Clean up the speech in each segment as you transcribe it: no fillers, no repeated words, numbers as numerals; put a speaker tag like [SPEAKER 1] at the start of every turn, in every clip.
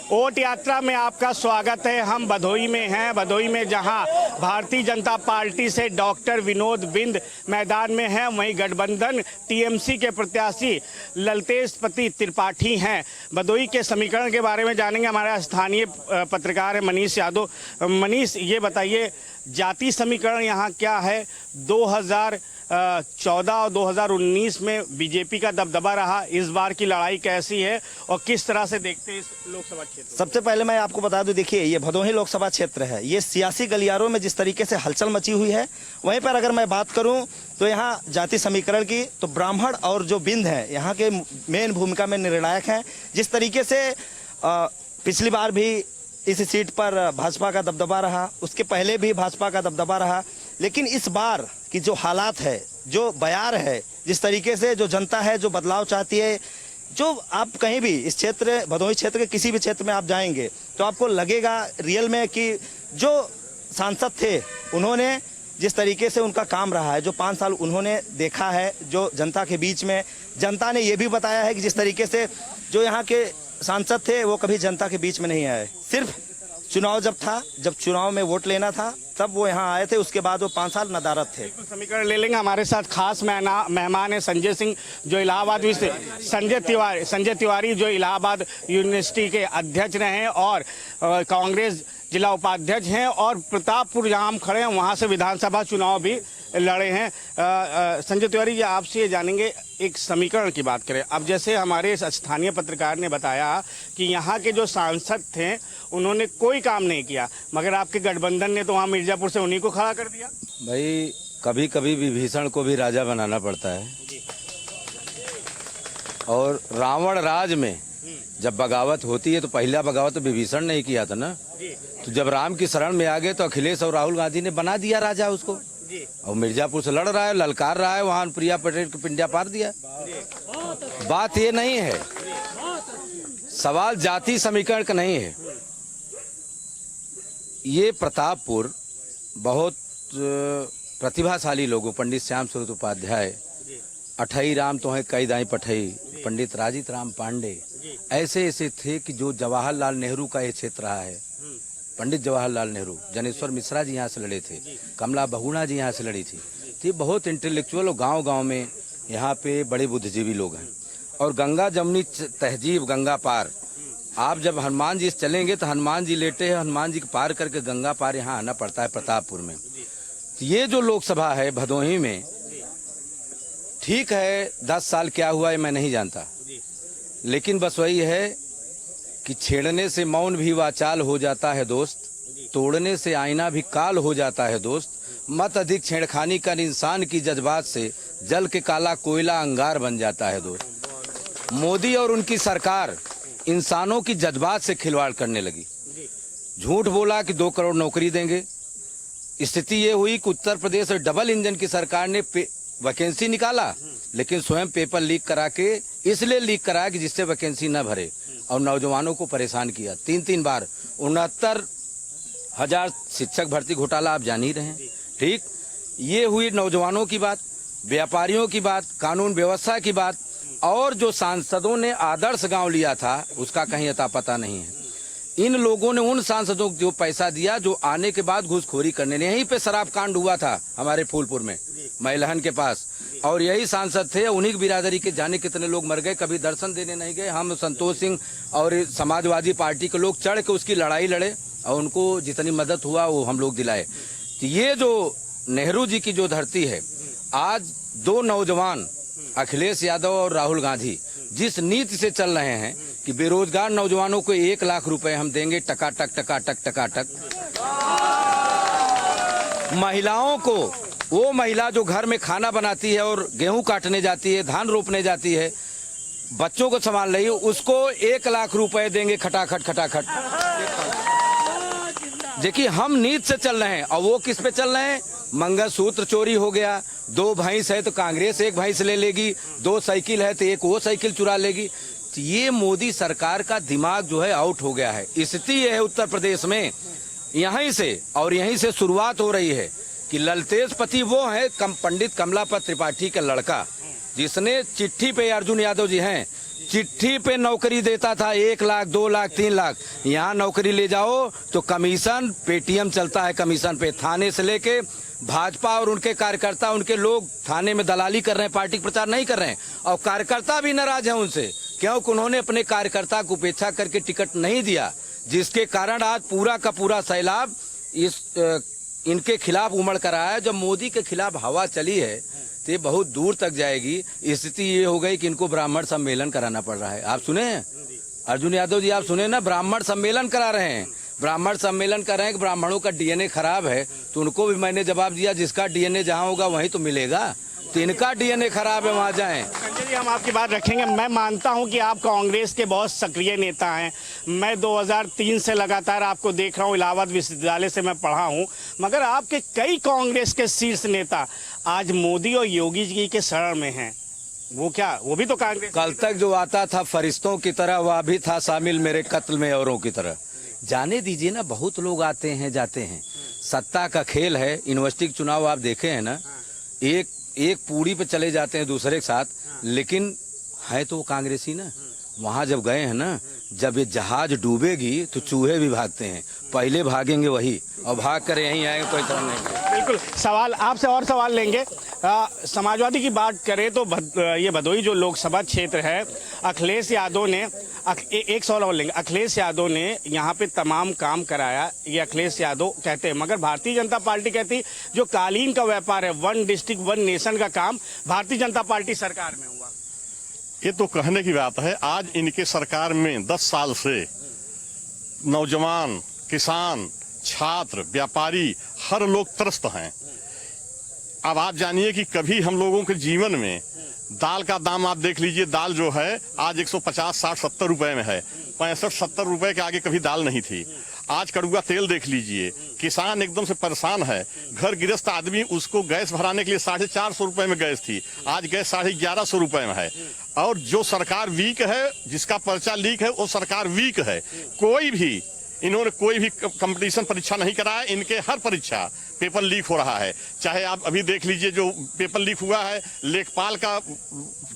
[SPEAKER 1] Vote यात्रा में आपका स्वागत है। हम भदोही में हैं, भदोही में जहां भारतीय जनता पार्टी से डॉक्टर विनोद बिंद मैदान में हैं, वहीं गठबंधन टीएमसी के प्रत्याशी ललतेश पति त्रिपाठी हैं। भदोही के समीकरण के बारे में जानेंगे, हमारे स्थानीय पत्रकार है मनीष यादव। मनीष, ये बताइए जाति समीकरण यहाँ क्या है? 2014 और 2019 में बीजेपी का दबदबा रहा, इस बार की लड़ाई कैसी है और किस तरह से देखते हैं इस लोकसभा क्षेत्र?
[SPEAKER 2] सबसे पहले मैं आपको बता दूं, देखिए ये भदोही लोकसभा क्षेत्र है। ये सियासी गलियारों में जिस तरीके से हलचल मची हुई है, वहीं पर अगर मैं बात करूं तो यहाँ जाति समीकरण की, तो ब्राह्मण और जो बिंद हैं यहाँ के मेन भूमिका में निर्णायक हैं। जिस तरीके से पिछली बार भी इस सीट पर भाजपा का दबदबा रहा, उसके पहले भी भाजपा का दबदबा रहा, लेकिन इस बार की जो हालात है, जो बयार है, जिस तरीके से जो जनता है जो बदलाव चाहती है, जो आप कहीं भी इस क्षेत्र भदोही क्षेत्र के किसी भी क्षेत्र में आप जाएंगे तो आपको लगेगा रियल में कि जो सांसद थे उन्होंने जिस तरीके से उनका काम रहा है, जो 5 साल उन्होंने देखा है जो जनता के बीच में, जनता ने ये भी बताया है कि जिस तरीके से जो यहाँ के सांसद थे वो कभी जनता के बीच में नहीं आए। सिर्फ चुनाव जब था, जब चुनाव में वोट लेना था तब वो यहाँ आए थे, उसके बाद वो 5 साल नदारत थे।
[SPEAKER 1] समीकरण ले लेंगे। हमारे साथ खास मेहमान है संजय सिंह, जो इलाहाबाद संजय तिवारी जो इलाहाबाद यूनिवर्सिटी के अध्यक्ष रहे हैं और कांग्रेस जिला उपाध्यक्ष हैं, और प्रतापपुर जहाँ हम खड़े हैं वहाँ से विधानसभा चुनाव भी लड़े हैं। संजय तिवारी जी, आपसे ये जानेंगे, एक समीकरण की बात करें। अब जैसे हमारे स्थानीय पत्रकार ने बताया कि यहाँ के जो सांसद थे उन्होंने कोई काम नहीं किया, मगर आपके गठबंधन ने तो वहाँ मिर्जापुर से उन्हीं को खड़ा कर दिया।
[SPEAKER 3] भाई कभी कभी विभीषण को भी राजा बनाना पड़ता है, और रावण राज में जब बगावत होती है तो पहला बगावत तो विभीषण ने ही किया था ना। तो जब राम की शरण में आ गए तो अखिलेश और राहुल गांधी ने बना दिया राजा उसको, और मिर्जापुर से लड़ रहा है, ललकार रहा है, वहां प्रिया पटेल को पिंडिया पार दिया। बात ये नहीं है, सवाल जाति समीकरण का नहीं है। ये प्रतापपुर बहुत प्रतिभाशाली लोगों, पंडित श्याम स्वरूप उपाध्याय, अठई राम तो है कई दाई पठई, पंडित राजित राम पांडे, ऐसे ऐसे थे कि जो जवाहरलाल नेहरू का ये क्षेत्र रहा है। पंडित जवाहरलाल नेहरू, जनेश्वर मिश्रा जी यहाँ से लड़े थे, कमला बहुगुणा जी यहाँ से लड़ी थी। तो ये बहुत इंटेलेक्चुअल और गांव-गांव में यहाँ पे बड़े बुद्धिजीवी लोग हैं। और गंगा जमुनी तहजीब, गंगा पार, आप जब हनुमान जी से चलेंगे तो हनुमान जी लेटे हैं, हनुमान जी को पार करके गंगा पार यहाँ आना पड़ता है प्रतापपुर में। तो ये जो लोकसभा है भदोही में, ठीक है 10 साल क्या हुआ है मैं नहीं जानता, लेकिन बस वही है कि छेड़ने से मौन भी वाचाल हो जाता है दोस्त, तोड़ने से आईना भी काल हो जाता है दोस्त, मत अधिक छेड़खानी कर इंसान की जज्बात से, जल के काला कोयला अंगार बन जाता है दोस्त। मोदी और उनकी सरकार इंसानों की जज्बात से खिलवाड़ करने लगी। झूठ बोला कि 2 करोड़ नौकरी देंगे, स्थिति ये हुई कि उत्तर प्रदेश और डबल इंजन की सरकार ने वैकेंसी निकाला, लेकिन स्वयं पेपर लीक करा के, इसलिए लीक कराया कि जिससे वैकेंसी न भरे, और नौजवानों को परेशान किया। 3 बार 69,000 शिक्षक भर्ती घोटाला आप जान ही रहे हैं। ठीक, ये हुई नौजवानों की बात, व्यापारियों की बात, कानून व्यवस्था की बात, और जो सांसदों ने आदर्श गांव लिया था उसका कहीं अता पता नहीं है। इन लोगों ने उन सांसदों को जो पैसा दिया जो आने के बाद घूसखोरी करने, यहीं पे शराब कांड हुआ था हमारे फूलपुर में महिलहन के पास, और यही सांसद थे। उन्हीं की बिरादरी के जाने कितने लोग मर गए, कभी दर्शन देने नहीं गए। हम संतोष सिंह और समाजवादी पार्टी के लोग चढ़ के उसकी लड़ाई लड़े, और उनको जितनी मदद हुआ वो हम लोग दिलाए। तो ये जो नेहरू जी की जो धरती है, आज 2 नौजवान अखिलेश यादव और राहुल गांधी जिस नीति से चल रहे हैं कि बेरोजगार नौजवानों को 1 लाख रुपए हम देंगे, टकाटक टकाटक टकाटक। महिलाओं को, वो महिला जो घर में खाना बनाती है और गेहूं काटने जाती है, धान रोपने जाती है, बच्चों को संभाल रही है, उसको 1 लाख रुपए देंगे खटाखट खटाखट। देखिए हम नीति से चल रहे हैं, और वो किस पे चल रहे हैं? मंगलसूत्र चोरी हो गया, 2 भैंस है तो कांग्रेस 1 भैंस ले लेगी, 2 साइकिल है तो 1 वो साइकिल चुरा लेगी। तो ये मोदी सरकार का दिमाग जो है आउट हो गया है। स्थिति ये है उत्तर प्रदेश में, यहीं से शुरुआत हो रही है कि ललतेश पति वो है पंडित कमलापत त्रिपाठी का लड़का, जिसने चिट्ठी पे, अर्जुन यादव जी हैं, चिट्ठी पे नौकरी देता था, 1 लाख 2 लाख 3 लाख। यहाँ नौकरी ले जाओ तो कमीशन, पेटीएम चलता है कमीशन पे। थाने से लेके भाजपा और उनके कार्यकर्ता, उनके लोग थाने में दलाली कर रहे हैं, पार्टी प्रचार नहीं कर रहे हैं। और कार्यकर्ता भी नाराज हैं उनसे, क्योंकि उन्होंने अपने कार्यकर्ता को उपेक्षा करके टिकट नहीं दिया, जिसके कारण आज पूरा का पूरा सैलाब इनके खिलाफ उमड़ कर आया है। जब मोदी के खिलाफ हवा चली है तो ये बहुत दूर तक जाएगी। स्थिति ये हो गई कि इनको ब्राह्मण सम्मेलन कराना पड़ रहा है। आप सुने हैं अर्जुन यादव जी, आप सुने ना, ब्राह्मण सम्मेलन करा रहे हैं। ब्राह्मण सम्मेलन कर रहे हैं कि ब्राह्मणों का डीएनए खराब है। तो उनको भी मैंने जवाब दिया, जिसका डीएनए जहां होगा वहीं तो मिलेगा। तो इनका डीएनए खराब है, वहां जाएं।
[SPEAKER 1] संजय जी, हम आपकी बात रखेंगे। मैं मानता हूं कि आप कांग्रेस के बहुत सक्रिय नेता हैं। मैं 2003 से लगातार आपको देख रहा हूं, इलाहाबाद विश्वविद्यालय से मैं पढ़ा हूं। मगर आपके कई कांग्रेस के शीर्ष नेता आज मोदी और योगी जी के शरण में हैं। वो क्या, वो भी तो कांग्रेस।
[SPEAKER 3] कल तक जो आता था फरिश्तों की तरह, वह भी था शामिल मेरे कत्ल में औरों की तरह। जाने दीजिए ना, बहुत लोग आते हैं जाते हैं, सत्ता का खेल है। यूनिवर्सिटी के चुनाव आप देखे हैं ना, एक पूरी पे चले जाते हैं दूसरे के साथ, लेकिन है तो कांग्रेसी ना। वहां जब गए हैं ना, जब ये जहाज डूबेगी तो चूहे भी भागते हैं, पहले भागेंगे वही, और भाग कर यहीं आएंगे, कोई तरह नहीं।
[SPEAKER 1] बिल्कुल। सवाल आपसे और सवाल लेंगे। समाजवादी की बात करें तो ये भदोही जो लोकसभा क्षेत्र है, अखिलेश यादव ने एक सवाल और लेंगे। अखिलेश यादव ने यहाँ पे तमाम काम कराया, ये अखिलेश यादव कहते हैं। मगर भारतीय जनता पार्टी कहती जो कालीन का व्यापार है, 1 डिस्ट्रिक्ट 1 नेशन का काम भारतीय जनता पार्टी सरकार में हुआ।
[SPEAKER 4] ये तो कहने की बात है। आज इनके सरकार में 10 साल से नौजवान, किसान, छात्र, व्यापारी, हर लोग त्रस्त हैं। अब आप जानिए कि कभी हम लोगों के जीवन में दाल का दाम आप देख लीजिए, दाल जो है आज 150, 60, 70 रुपए में है। 65, 70 रुपए के आगे कभी दाल नहीं थी। आज कड़ुआ तेल देख लीजिए, किसान एकदम से परेशान है। घर गृहस्थ आदमी, उसको गैस भराने के लिए 450 रुपए में गैस थी, आज गैस 1150 रुपए में है। और जो सरकार वीक है, जिसका पर्चा लीक है, वो सरकार वीक है। इन्होंने कोई भी कंपटीशन परीक्षा नहीं कराया। इनके हर परीक्षा पेपर लीक हो रहा है। चाहे आप अभी देख लीजिए, जो पेपर लीक हुआ है, लेखपाल का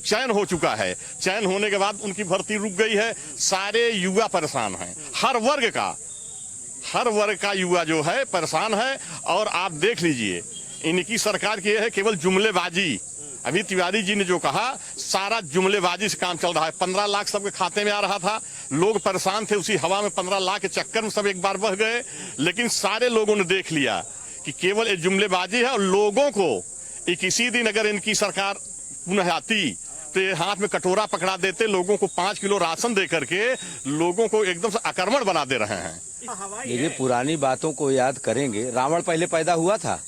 [SPEAKER 4] चयन हो चुका है। चयन होने के बाद उनकी भर्ती रुक गई है। सारे युवा परेशान हैं, हर वर्ग का युवा जो है परेशान है। और आप देख लीजिए, इनकी सरकार की है केवल जुमलेबाजी। अभी तिवारी जी ने जो कहा, सारा जुमलेबाजी से काम चल रहा है। 15 लाख सबके खाते में आ रहा था, लोग परेशान थे, उसी हवा में 15 लाख के चक्कर में सब एक बार बह गए। लेकिन सारे लोगों ने देख लिया कि केवल ये जुमलेबाजी है। और लोगों को किसी दिन अगर इनकी सरकार पुनः आती तो ये हाथ में कटोरा पकड़ा देते, लोगों को 5 किलो राशन दे करके लोगों को एकदम से आक्रमण बना दे रहे हैं।
[SPEAKER 3] ये पुरानी बातों को याद करेंगे। रावण पहले पैदा हुआ था?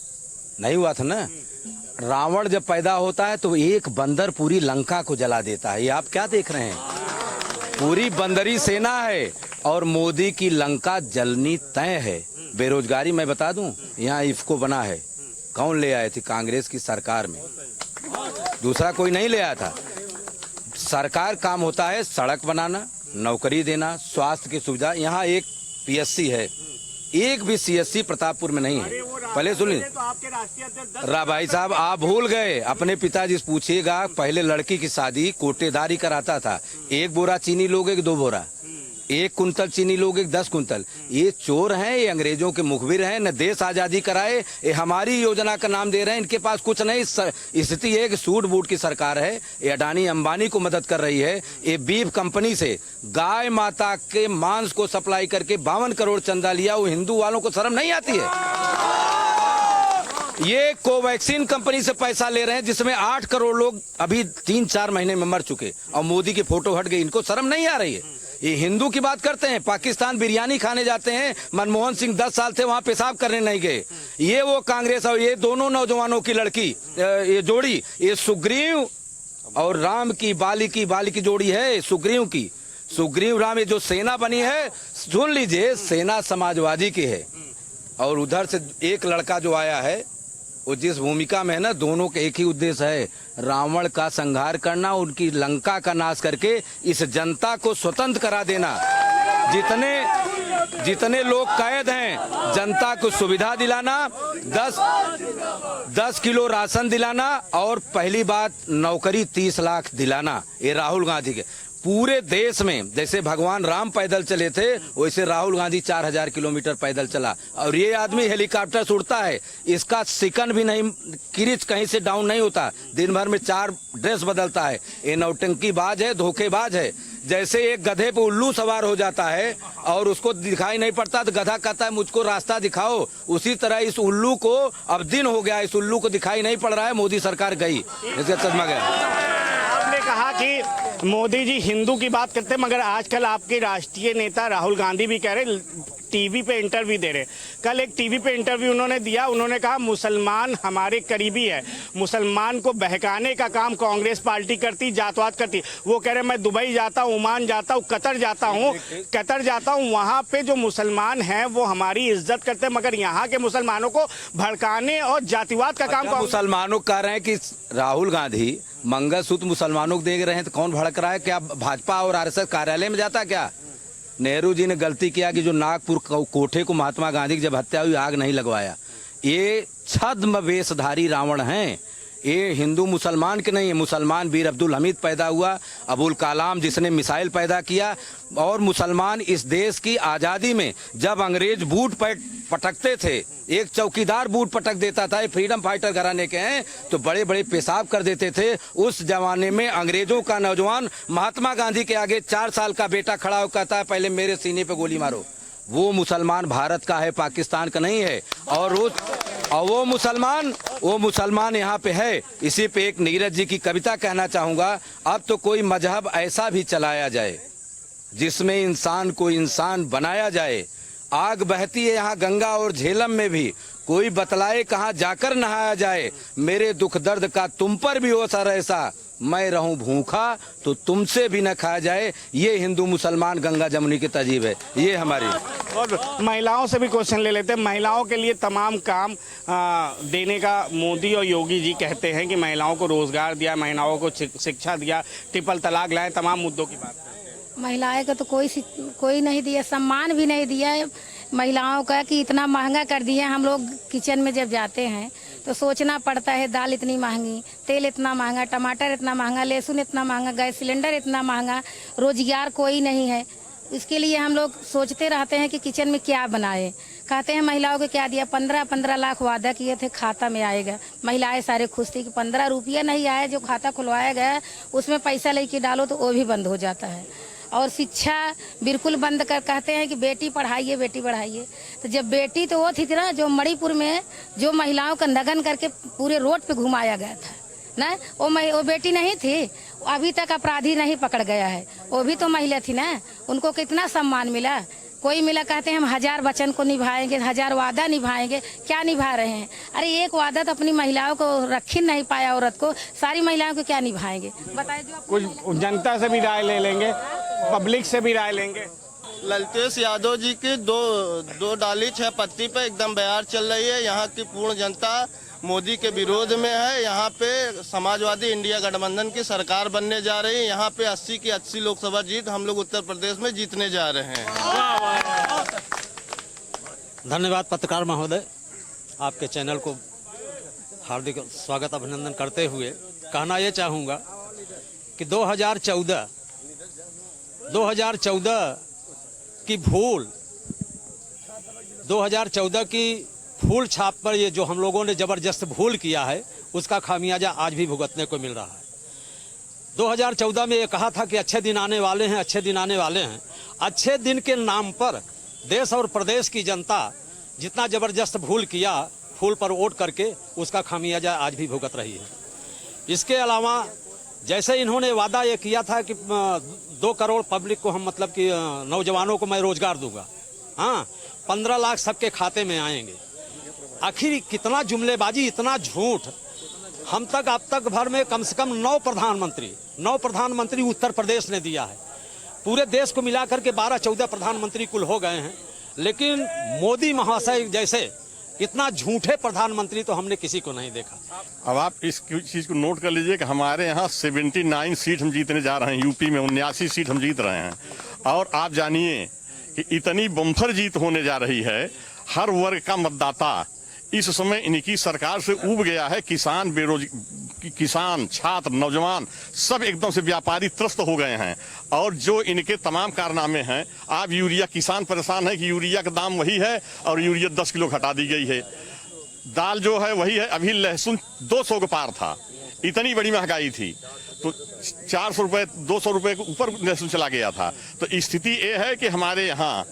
[SPEAKER 3] नहीं हुआ था ना। रावण जब पैदा होता है तो एक बंदर पूरी लंका को जला देता है। ये आप क्या देख रहे हैं? पूरी बंदरी सेना है और मोदी की लंका जलनी तय है। बेरोजगारी मैं बता दूं, यहाँ इफ्को बना है, कौन ले आए थे? कांग्रेस की सरकार में, दूसरा कोई नहीं ले आया था। सरकार काम होता है सड़क बनाना, नौकरी देना, स्वास्थ्य की सुविधा। यहाँ एक पीएससी है, एक भी सीएससी प्रतापपुर में नहीं है। पहले सुनिए भाई साहब, आप भूल गए। अपने पिताजी से पूछिएगा, पहले लड़की की शादी कोटेदारी कराता था। 1 बोरा चीनी लोगे कि 2 बोरा? 1 कुंतल चीनी लोगे कि 10 कुंतल? ये चोर हैं, ये अंग्रेजों के मुखबिर हैं। न देश आजादी कराए, ये हमारी योजना का नाम दे रहे हैं। इनके पास कुछ नहीं। स्थिति है कि सूट बूट की सरकार है। ये अडानी अंबानी को मदद कर रही है। ये बीफ कंपनी से गाय माता के मांस को सप्लाई करके 52 करोड़ चंदा लिया। वो हिंदू वालों को शर्म नहीं आती है? ये कोवैक्सीन कंपनी से पैसा ले रहे हैं, जिसमें 8 करोड़ लोग अभी 3-4 महीने में मर चुके, और मोदी की फोटो हट गई। इनको शर्म नहीं आ रही है? ये हिंदू की बात करते हैं, पाकिस्तान बिरयानी खाने जाते हैं। मनमोहन सिंह 10 साल से वहां पेशाब करने नहीं गए। ये वो कांग्रेस और ये दोनों नौजवानों की लड़की, ये जोड़ी, ये सुग्रीव और राम की बाली की जोड़ी है। सुग्रीव राम, ये जो सेना बनी है, सुन लीजिए, सेना समाजवादी की है। और उधर से एक लड़का जो आया है, वो जिस भूमिका में है ना, दोनों के एक ही उद्देश्य है, रावण का संहार करना, उनकी लंका का नाश करके इस जनता को स्वतंत्र करा देना। जितने लोग कैद हैं, जनता को सुविधा दिलाना, 10 किलो राशन दिलाना, और पहली बात नौकरी 30 लाख दिलाना। ये राहुल गांधी के पूरे देश में जैसे भगवान राम पैदल चले थे वैसे राहुल गांधी 4000 किलोमीटर पैदल चला। और ये आदमी हेलीकॉप्टर से उड़ता है, इसका सेकंड भी नहीं किरिच कहीं से डाउन नहीं होता, दिन भर में 4 ड्रेस बदलता है। ये नौटंकीबाज है, धोखेबाज है। जैसे एक गधे पे उल्लू सवार हो जाता है और उसको दिखाई नहीं पड़ता तो गधा कहता है मुझको रास्ता दिखाओ, उसी तरह इस उल्लू को अब दिन हो गया, इस उल्लू को दिखाई नहीं पड़ रहा है। मोदी सरकार गई, इसका चश्मा गया।
[SPEAKER 1] आपने कहा कि मोदी जी हिंदू की बात करते हैं, मगर आजकल आपके राष्ट्रीय नेता राहुल गांधी भी कह रहे, टीवी पे इंटरव्यू दे रहे। कल एक टीवी पे इंटरव्यू उन्होंने दिया, उन्होंने कहा मुसलमान हमारे करीबी है, मुसलमान को बहकाने का काम कांग्रेस पार्टी करती, जातवाद करती। वो कह रहे मैं दुबई जाता हूँ, ओमान जाता हूँ, कतर जाता हूँ, वहाँ पे जो मुसलमान हैं वो हमारी इज्जत करते हैं, मगर यहाँ के मुसलमानों को भड़काने और जातिवाद का काम
[SPEAKER 3] मुसलमानों कह रहे हैं कि राहुल गांधी मंगलसूत्र मुसलमानों को दे रहे हैं तो कौन भड़क रहा है? क्या भाजपा और आरएसएस कार्यालय में जाता क्या? नेहरू जी ने गलती किया कि जो नागपुर कोठे को महात्मा गांधी की जब हत्या हुई आग नहीं लगवाया। ये छद्म वेशधारी रावण हैं। ये हिंदू मुसलमान के नहीं है। मुसलमान वीर अब्दुल हमीद पैदा हुआ, अबुल कलाम जिसने मिसाइल पैदा किया, और मुसलमान इस देश की आज़ादी में जब अंग्रेज बूट पटकते थे, एक चौकीदार बूट पटक देता था, फ्रीडम फाइटर घराने के हैं, तो बड़े बड़े पेशाब कर देते थे। उस जमाने में अंग्रेजों का नौजवान महात्मा गांधी के आगे 4 साल का बेटा खड़ा होकर कहता है पहले मेरे सीने पे गोली मारो। वो मुसलमान भारत का है, पाकिस्तान का नहीं है। और वो मुसलमान यहाँ पे है। इसी पे एक नीरज जी की कविता कहना चाहूँगा, अब तो कोई मजहब ऐसा भी चलाया जाए जिसमें इंसान को इंसान बनाया जाए। आग बहती है यहाँ गंगा और झेलम में भी, कोई बतलाए कहाँ जाकर नहाया जाए। मेरे दुख दर्द का तुम पर भी हो सर ऐसा, मैं रहूं भूखा तो तुमसे भी न खाया जाए। ये हिंदू मुसलमान गंगा जमुनी की तहजीब है, ये हमारी।
[SPEAKER 1] और महिलाओं से भी क्वेश्चन ले लेते हैं। महिलाओं के लिए तमाम काम देने का मोदी और योगी जी कहते हैं कि महिलाओं को रोजगार दिया, महिलाओं को शिक्षा दिया, ट्रिपल तलाक लाए, तमाम मुद्दों की बात।
[SPEAKER 5] महिलाएं को तो कोई नहीं दिया, सम्मान भी नहीं दिया है महिलाओं का, कि इतना महंगा कर दिया। हम लोग किचन में जब जाते हैं तो सोचना पड़ता है, दाल इतनी महंगी, तेल इतना महंगा, टमाटर इतना महंगा, लहसुन इतना महंगा, गैस सिलेंडर इतना महंगा, रोजगार कोई नहीं है। इसके लिए हम लोग सोचते रहते हैं कि किचन में क्या बनाए। कहते हैं महिलाओं को क्या दिया, 15 लाख वादा किए थे खाता में आएगा। महिलाएं सारे खुश थी कि 15 रुपया नहीं आया, जो खाता खुलवाया गया उसमें पैसा लेके डालो तो वो भी बंद हो जाता है। और शिक्षा बिल्कुल बंद कर, कहते हैं कि बेटी पढ़ाइए, बेटी पढ़ाइए। तो जब बेटी तो वो थी ना जो मणिपुर में जो महिलाओं का नगन करके पूरे रोड पे घुमाया गया था ना, वो बेटी नहीं थी। अभी तक अपराधी नहीं पकड़ गया है, वो भी तो महिला थी ना। उनको कितना सम्मान मिला, कोई मिला। कहते हैं हम 1000 वचन को निभाएंगे, 1000 वादा निभाएंगे, क्या निभा रहे हैं? अरे एक वादा तो अपनी महिलाओं को रख ही नहीं पाया, औरत को। सारी महिलाओं को क्या निभाएंगे बताइए? जो
[SPEAKER 1] कुछ जनता से भी राय ले लेंगे, पब्लिक से भी राय लेंगे।
[SPEAKER 6] ललतेश यादव जी की दो डाली 6 पत्ती पे एकदम बयार चल रही है। यहाँ की पूर्ण जनता मोदी के विरोध में है। यहाँ पे समाजवादी इंडिया गठबंधन की सरकार बनने जा रही है। यहाँ पे 80 की 80 लोकसभा जीत हम लोग उत्तर प्रदेश में जीतने जा रहे हैं।
[SPEAKER 7] धन्यवाद पत्रकार महोदय, आपके चैनल को हार्दिक स्वागत अभिनंदन करते हुए कहना ये चाहूँगा कि 2014 की भूल, 2014 की फूल छाप पर ये जो हम लोगों ने जबरदस्त भूल किया है उसका खामियाजा आज भी भुगतने को मिल रहा है। 2014 में ये कहा था कि अच्छे दिन आने वाले हैं, अच्छे दिन आने वाले हैं। अच्छे दिन के नाम पर देश और प्रदेश की जनता जितना जबरदस्त भूल किया, फूल पर वोट करके, उसका खामियाजा आज भी भुगत रही है। इसके अलावा जैसे इन्होंने वादा ये किया था कि 2 करोड़ पब्लिक को हम मतलब कि नौजवानों को मैं रोजगार दूंगा, हाँ 15 लाख सबके खाते में आएंगे। आखिर कितना जुमलेबाजी, इतना झूठ। हम तक अब तक भर में कम से कम 9 प्रधानमंत्री उत्तर प्रदेश ने दिया है। पूरे देश को मिलाकर के 12-14 प्रधानमंत्री कुल हो गए हैं, लेकिन मोदी महाशय जैसे इतना झूठे प्रधानमंत्री तो हमने किसी को नहीं देखा।
[SPEAKER 4] अब आप इस चीज को नोट कर लीजिए कि हमारे यहाँ 79 सीट हम जीतने जा रहे हैं। यूपी में 79 सीट हम जीत रहे हैं। और आप जानिए कि इतनी बम्फर जीत होने जा रही है। हर वर्ग का मतदाता इस समय इनकी सरकार से ऊब गया है। किसान, छात्र, नौजवान सब एकदम से व्यापारी त्रस्त हो गए हैं। और जो इनके तमाम कारनामे हैं, आप यूरिया, किसान परेशान है कि यूरिया का दाम वही है और यूरिया 10 किलो घटा दी गई है। दाल जो है वही है, अभी लहसुन 200 के पार था, इतनी बड़ी महंगाई थी, तो 400 रुपये 200 रुपये के ऊपर लहसुन चला गया था। तो स्थिति ये है कि हमारे यहाँ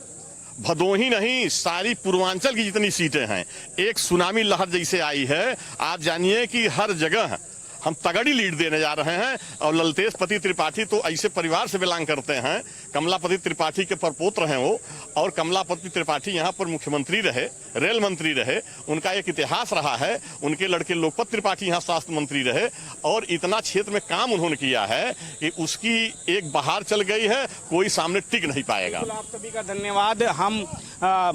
[SPEAKER 4] भदोही नहीं, सारी पूर्वांचल की जितनी सीटें हैं एक सुनामी लहर जैसे आई है। आप जानिए कि हर जगह हम तगड़ी लीड देने जा रहे हैं। और ललतेश पति त्रिपाठी तो ऐसे परिवार से बिलोंग करते हैं, कमलापति त्रिपाठी के परपोत्र हैं वो। और कमलापति त्रिपाठी यहाँ पर मुख्यमंत्री रहे, रेल मंत्री रहे, उनका एक इतिहास रहा है। उनके लड़के लोकपत त्रिपाठी यहाँ स्वास्थ्य मंत्री रहे और इतना क्षेत्र में काम उन्होंने किया है कि उसकी एक बहार चल गई है, कोई सामने टिक नहीं पाएगा।
[SPEAKER 1] आप सभी का धन्यवाद। हम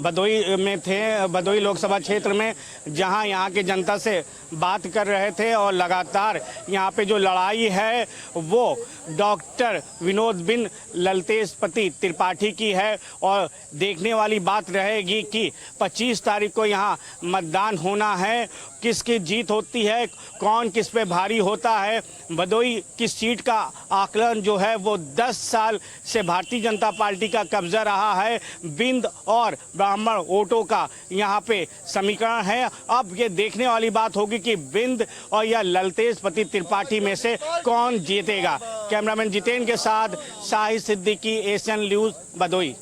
[SPEAKER 1] भदोही में थे, भदोही लोकसभा क्षेत्र में, जहां यहाँ के जनता से बात कर रहे थे और लगातार यहाँ पे जो लड़ाई है वो डॉक्टर विनोद बिन ललतेश पति त्रिपाठी की है। और देखने वाली बात रहेगी कि 25 तारीख को यहाँ मतदान होना है, किसकी जीत होती है, कौन किस पे भारी होता है। भदोही की सीट का आकलन जो है वो 10 साल से भारतीय जनता पार्टी का कब्जा रहा है। बिंद और ब्राह्मण वोटों का यहाँ पे समीकरण है। अब ये देखने वाली बात होगी कि बिंद और या ललतेश पति त्रिपाठी में से कौन जीतेगा। कैमरामैन जितेंद्र के साथ शाहिद सिद्दीकी, एशियन न्यूज़, भदोही।